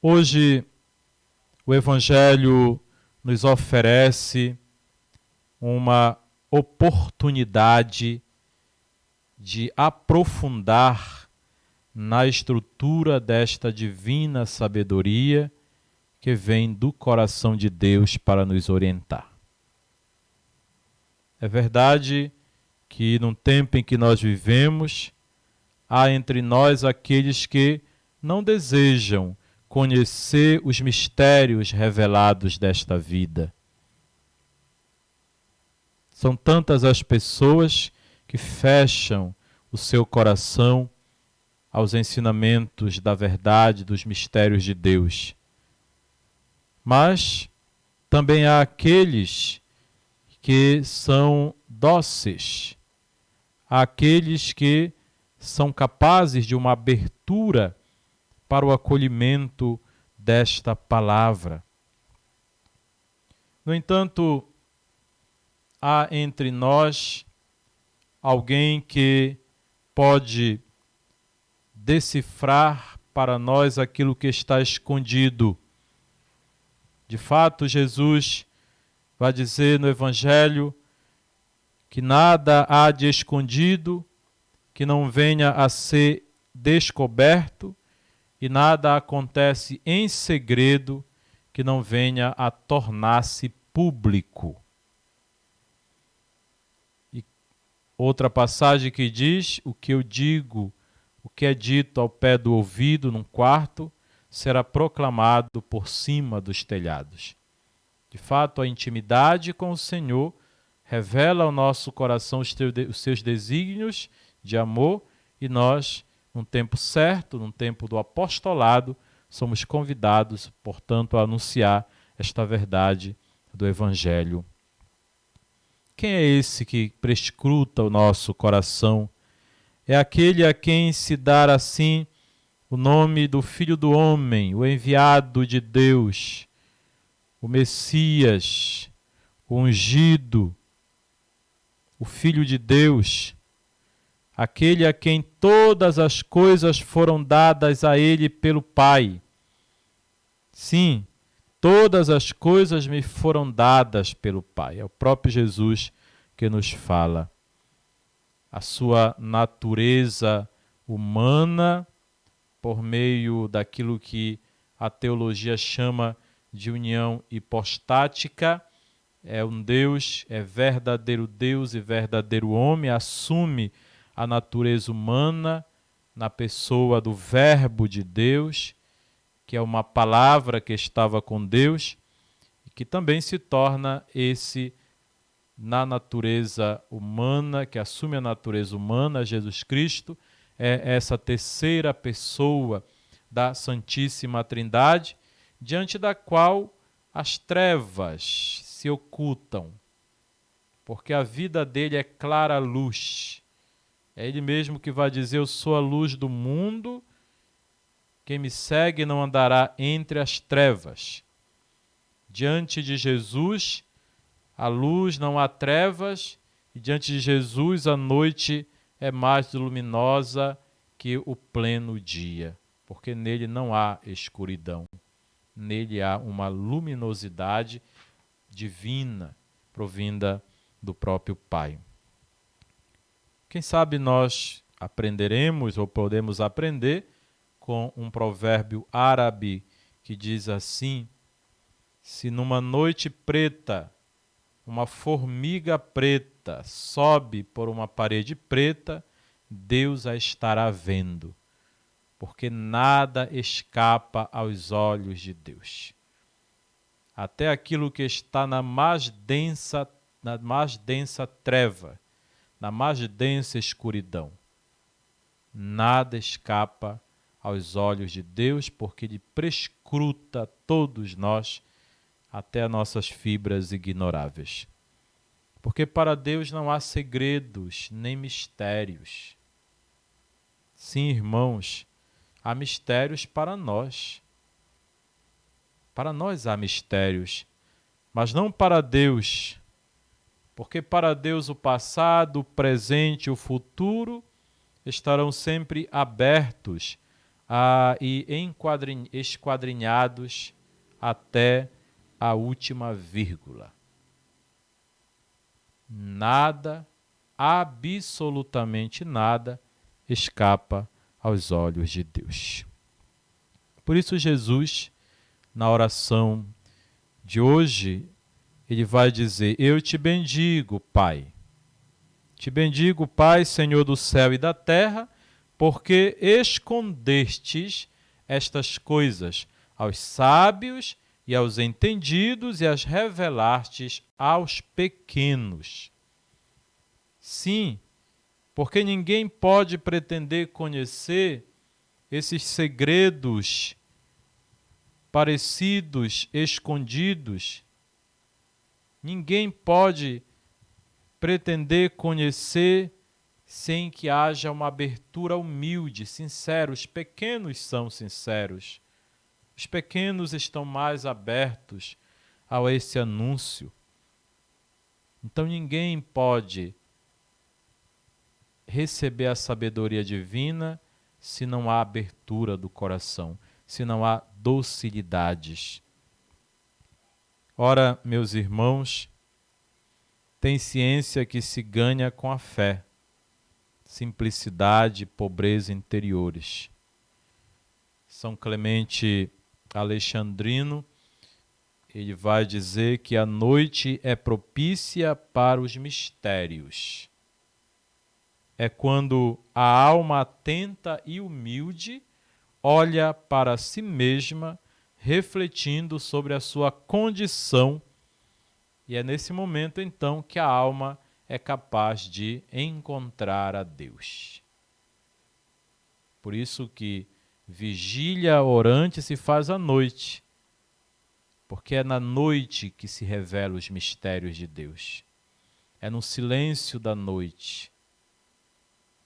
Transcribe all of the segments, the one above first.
Hoje, o Evangelho nos oferece uma oportunidade de aprofundar na estrutura desta divina sabedoria que vem do coração de Deus para nos orientar. É verdade que num tempo em que nós vivemos, há entre nós aqueles que não desejam conhecer os mistérios revelados desta vida. São tantas as pessoas que fecham o seu coração aos ensinamentos da verdade, dos mistérios de Deus. Mas também há aqueles que são dóceis, há aqueles que são capazes de uma abertura para o acolhimento desta palavra. No entanto, há entre nós alguém que pode decifrar para nós aquilo que está escondido. De fato, Jesus vai dizer no Evangelho que nada há de escondido que não venha a ser descoberto e nada acontece em segredo que não venha a tornar-se público. E outra passagem que diz: o que eu digo, o que é dito ao pé do ouvido num quarto, será proclamado por cima dos telhados. De fato, a intimidade com o Senhor revela ao nosso coração os seus desígnios de amor e nós, num tempo certo, num tempo do apostolado, somos convidados, portanto, a anunciar esta verdade do Evangelho. Quem é esse que prescruta o nosso coração? É aquele a quem se dá assim o nome do Filho do Homem, o enviado de Deus, o Messias, o ungido, o Filho de Deus, aquele a quem todas as coisas foram dadas a ele pelo Pai. Sim, todas as coisas me foram dadas pelo Pai. É o próprio Jesus que nos fala. A sua natureza humana, por meio daquilo que a teologia chama de união hipostática, é um Deus, é verdadeiro Deus e verdadeiro homem, assume a natureza humana na pessoa do Verbo de Deus, que é uma palavra que estava com Deus, e que também se torna esse na natureza humana, que assume a natureza humana, Jesus Cristo, é essa terceira pessoa da Santíssima Trindade, diante da qual as trevas se ocultam, porque a vida dele é clara luz. É ele mesmo que vai dizer: eu sou a luz do mundo, quem me segue não andará entre as trevas. Diante de Jesus, a luz não há trevas, e diante de Jesus a noite é mais luminosa que o pleno dia, porque nele não há escuridão. Nele há uma luminosidade divina, provinda do próprio Pai. Quem sabe nós aprenderemos ou podemos aprender com um provérbio árabe que diz assim: se numa noite preta uma formiga preta sobe por uma parede preta, Deus a estará vendo, porque nada escapa aos olhos de Deus. Até aquilo que está na mais densa treva, na mais densa escuridão, nada escapa aos olhos de Deus, porque Ele prescruta todos nós até as nossas fibras ignoráveis. Porque para Deus não há segredos nem mistérios. Sim, irmãos, há mistérios para nós. Para nós há mistérios, mas não para Deus. Porque para Deus o passado, o presente e o futuro estarão sempre abertos e esquadrinhados até a última vírgula. Nada, absolutamente nada, escapa aos olhos de Deus. Por isso Jesus, na oração de hoje, ele vai dizer: eu te bendigo, Pai. Te bendigo, Pai, Senhor do céu e da terra, porque escondestes estas coisas aos sábios e aos entendidos e as revelastes aos pequenos. Sim, porque ninguém pode pretender conhecer esses segredos parecidos, escondidos. Ninguém pode pretender conhecer sem que haja uma abertura humilde, sincera. Os pequenos são sinceros. Os pequenos estão mais abertos a esse anúncio. Então ninguém pode receber a sabedoria divina se não há abertura do coração, se não há docilidades. Ora, meus irmãos, tem ciência que se ganha com a fé, simplicidade e pobreza interiores. São Clemente Alexandrino, ele vai dizer que a noite é propícia para os mistérios. É quando a alma atenta e humilde olha para si mesma, refletindo sobre a sua condição, e é nesse momento, então, que a alma é capaz de encontrar a Deus. Por isso que vigília orante se faz à noite, porque é na noite que se revelam os mistérios de Deus. É no silêncio da noite,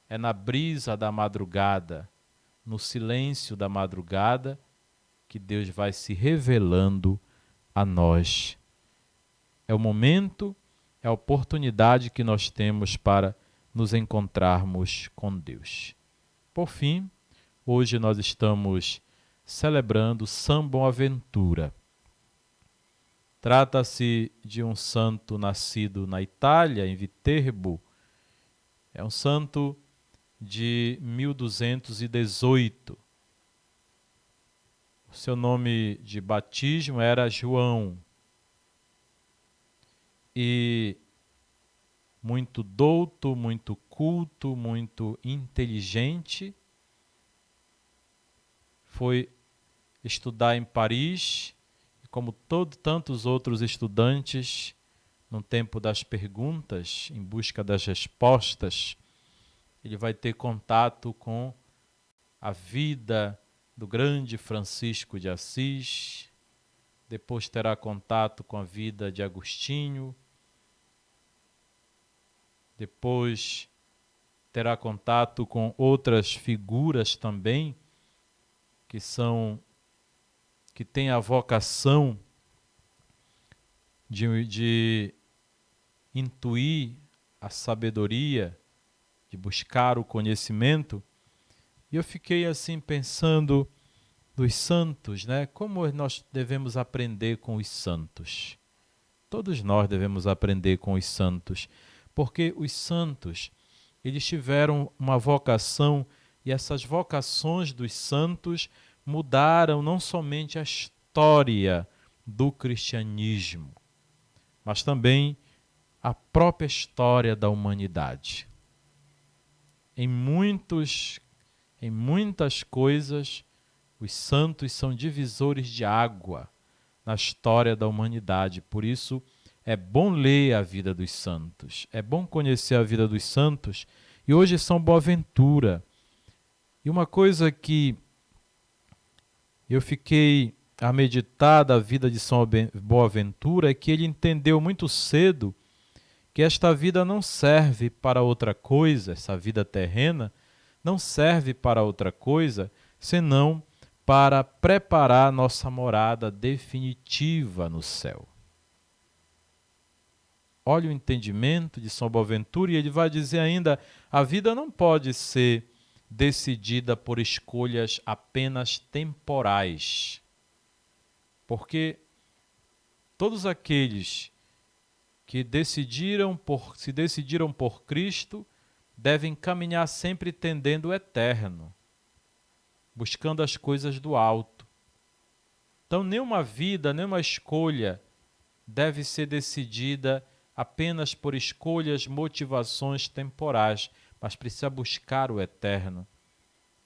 é na brisa da madrugada, no silêncio da madrugada, que Deus vai se revelando a nós. É o momento, é a oportunidade que nós temos para nos encontrarmos com Deus. Por fim, hoje nós estamos celebrando São Boaventura. Trata-se de um santo nascido na Itália, em Viterbo. É um santo de 1218. O seu nome de batismo era João. E muito douto, muito culto, muito inteligente, foi estudar em Paris, e como tantos outros estudantes, no tempo das perguntas, em busca das respostas, ele vai ter contato com a vida do grande Francisco de Assis, depois terá contato com a vida de Agostinho, depois terá contato com outras figuras também que têm a vocação de intuir a sabedoria, de buscar o conhecimento. E eu fiquei assim pensando dos santos, né? Como nós devemos aprender com os santos? Todos nós devemos aprender com os santos, porque os santos, eles tiveram uma vocação, e essas vocações dos santos mudaram não somente a história do cristianismo, mas também a própria história da humanidade. Em muitas coisas, os santos são divisores de água na história da humanidade. Por isso, é bom ler a vida dos santos, é bom conhecer a vida dos santos. E hoje São Boaventura. E uma coisa que eu fiquei a meditar da vida de São Boaventura é que ele entendeu muito cedo que esta vida não serve para outra coisa, essa vida terrena não serve para outra coisa senão para preparar nossa morada definitiva no céu. Olha o entendimento de São Boaventura, e ele vai dizer ainda: a vida não pode ser decidida por escolhas apenas temporais. Porque todos aqueles que se decidiram por Cristo devem caminhar sempre tendendo o eterno, buscando as coisas do alto. Então, nenhuma vida, nenhuma escolha deve ser decidida apenas por escolhas, motivações temporais, mas precisa buscar o eterno.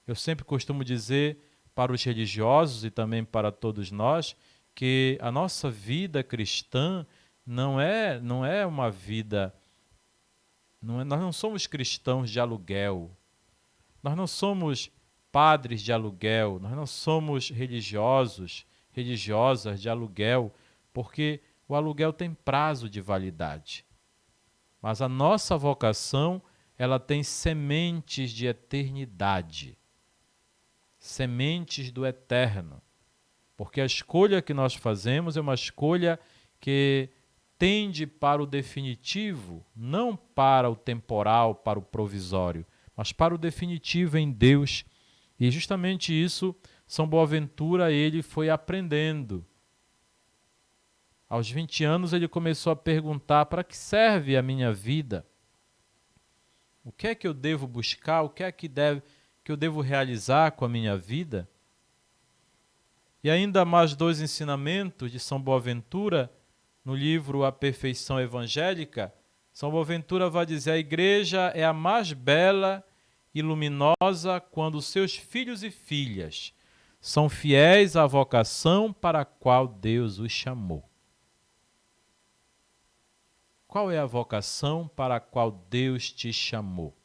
Eu sempre costumo dizer para os religiosos e também para todos nós que a nossa vida cristã não é uma vida... nós não somos cristãos de aluguel, nós não somos padres de aluguel, nós não somos religiosas de aluguel, porque o aluguel tem prazo de validade. Mas a nossa vocação, ela tem sementes de eternidade, sementes do eterno, porque a escolha que nós fazemos é uma escolha que tende para o definitivo, não para o temporal, para o provisório, mas para o definitivo em Deus. E justamente isso, São Boaventura, ele foi aprendendo. Aos 20 anos ele começou a perguntar: para que serve a minha vida? O que é que eu devo buscar? O que é que eu devo realizar com a minha vida? E ainda mais 2 ensinamentos de São Boaventura, no livro A Perfeição Evangélica. São Boaventura vai dizer: a igreja é a mais bela e luminosa quando seus filhos e filhas são fiéis à vocação para a qual Deus os chamou. Qual é a vocação para a qual Deus te chamou?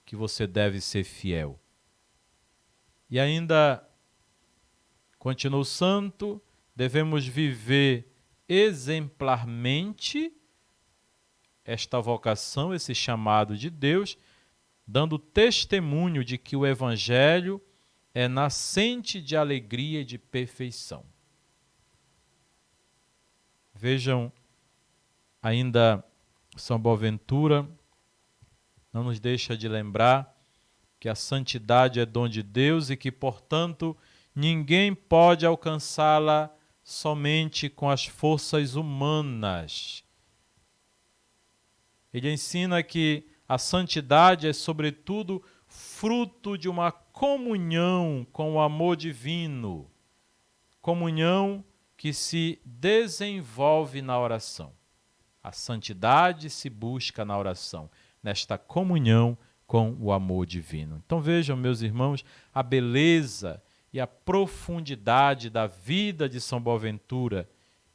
Que você deve ser fiel. E ainda, continua o santo, devemos viver exemplarmente esta vocação, esse chamado de Deus, dando testemunho de que o Evangelho é nascente de alegria e de perfeição. Vejam, ainda São Boaventura não nos deixa de lembrar que a santidade é dom de Deus e que, portanto, ninguém pode alcançá-la somente com as forças humanas. Ele ensina que a santidade é, sobretudo, fruto de uma comunhão com o amor divino, comunhão que se desenvolve na oração. A santidade se busca na oração, nesta comunhão com o amor divino. Então vejam, meus irmãos, a beleza e a profundidade da vida de São Boaventura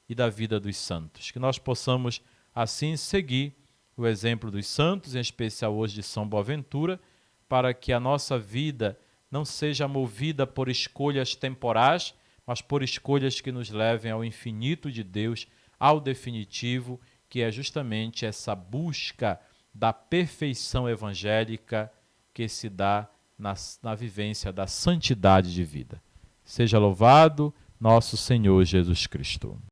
e da vida dos santos. Que nós possamos, assim, seguir o exemplo dos santos, em especial hoje de São Boaventura, para que a nossa vida não seja movida por escolhas temporais, mas por escolhas que nos levem ao infinito de Deus, ao definitivo, que é justamente essa busca da perfeição evangélica que se dá na vivência da santidade de vida. Seja louvado nosso Senhor Jesus Cristo.